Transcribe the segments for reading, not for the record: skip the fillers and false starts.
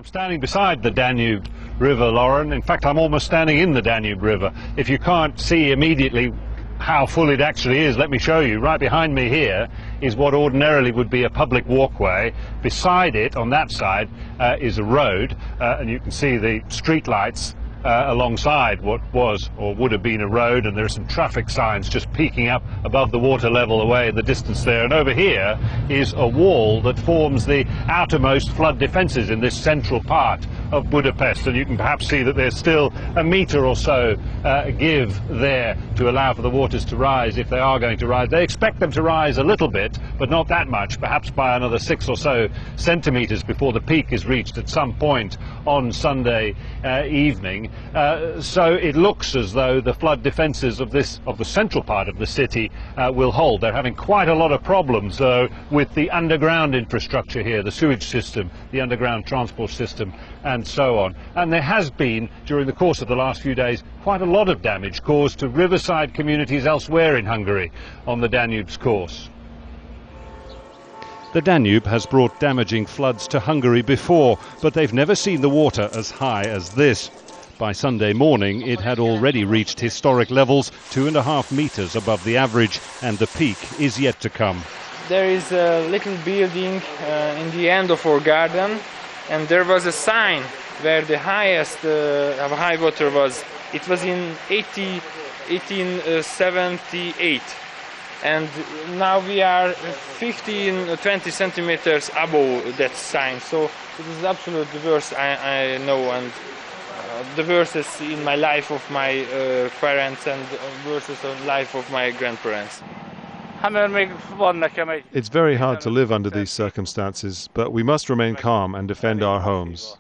I'm standing beside the Danube River, Lauren. In fact, I'm almost standing in the Danube River. If you can't see immediately how full it actually is, let me show you. Right behind me here is what ordinarily would be a public walkway. Beside it, on that side, is a road, and you can see the street lights alongside what was or would have been a road, and there are some traffic signs just peeking up above the water level away in the distance there. And over here is a wall that forms the outermost flood defences in this central part of Budapest, and you can perhaps see that there's still a metre or so give there to allow for the waters to rise if they are going to rise. They expect them to rise a little bit, but not that much, perhaps by another 6 or so centimetres before the peak is reached at some point on Sunday evening. So it looks as though the flood defences of the central part of the city will hold. They're having quite a lot of problems though with the underground infrastructure here, the sewage system, the underground transport system and so on. And there has been, during the course of the last few days, quite a lot of damage caused to riverside communities elsewhere in Hungary on the Danube's course. The Danube has brought damaging floods to Hungary before, but they've never seen the water as high as this. By Sunday morning, it had already reached historic levels, 2.5 meters above the average, and the peak is yet to come. There is a little building in the end of our garden, and there was a sign where the highest high water was. It was in 1878. And now we are 15-20 centimeters above that sign, so it is absolutely the worst I know, and the worst in my life of my parents and worst in the life of my grandparents. It's very hard to live under these circumstances, but we must remain calm and defend our homes.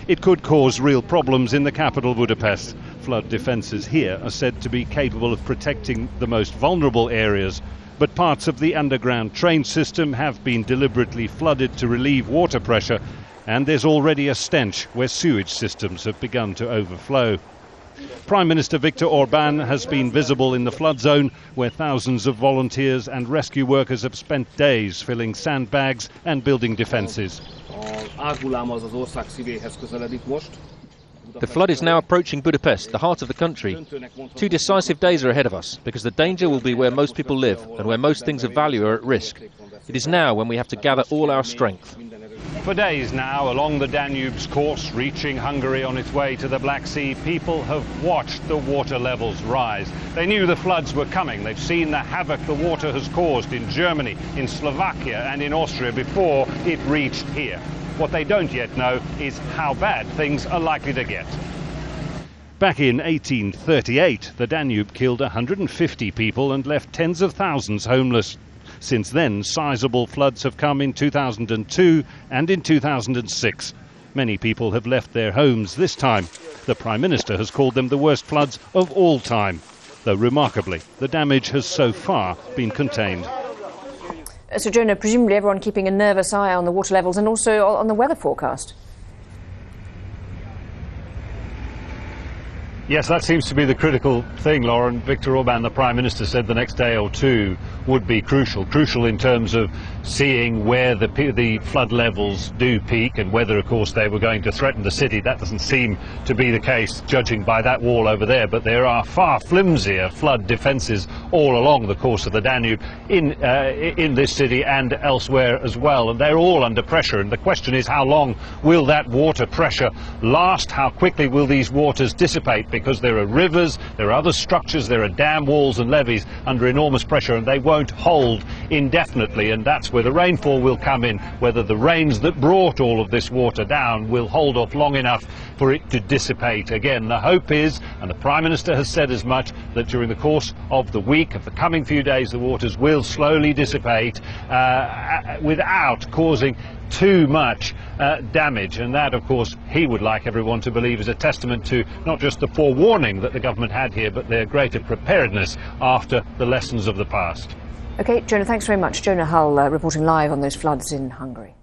It could cause real problems in the capital, Budapest. Flood defences here are said to be capable of protecting the most vulnerable areas, but parts of the underground train system have been deliberately flooded to relieve water pressure, and there's already a stench where sewage systems have begun to overflow. Prime Minister Viktor Orbán has been visible in the flood zone, where thousands of volunteers and rescue workers have spent days filling sandbags and building defences. The flood is now approaching Budapest, the heart of the country. 2 decisive days are ahead of us, because the danger will be where most people live and where most things of value are at risk. It is now when we have to gather all our strength. For days now, along the Danube's course, reaching Hungary on its way to the Black Sea, people have watched the water levels rise. They knew the floods were coming. They've seen the havoc the water has caused in Germany, in Slovakia and in Austria before it reached here. What they don't yet know is how bad things are likely to get. Back in 1838, the Danube killed 150 people and left tens of thousands homeless. Since then, sizable floods have come in 2002 and in 2006. Many people have left their homes this time. The Prime Minister has called them the worst floods of all time. Though remarkably, the damage has so far been contained. So, Jonah, presumably everyone keeping a nervous eye on the water levels and also on the weather forecast. Yes, that seems to be the critical thing, Lauren. Viktor Orbán, the Prime Minister, said the next day or two would be crucial in terms of seeing where the flood levels do peak and whether, of course, they were going to threaten the city. That doesn't seem to be the case, judging by that wall over there, but there are far flimsier flood defences all along the course of the Danube in this city and elsewhere as well, and they're all under pressure, and the question is how long will that water pressure last? How quickly will these waters dissipate? Because there are rivers, there are other structures, there are dam walls and levees under enormous pressure, and they won't hold indefinitely, and that's where the rainfall will come in, whether the rains that brought all of this water down will hold off long enough for it to dissipate. Again, the hope is, and the Prime Minister has said as much, that during the course of the week, of the coming few days, the waters will slowly dissipate without causing too much damage, and that, of course, he would like everyone to believe is a testament to not just the forewarning that the government had here, but their greater preparedness after the lessons of the past. OK, Jonah, thanks very much. Jonah Hull reporting live on those floods in Hungary.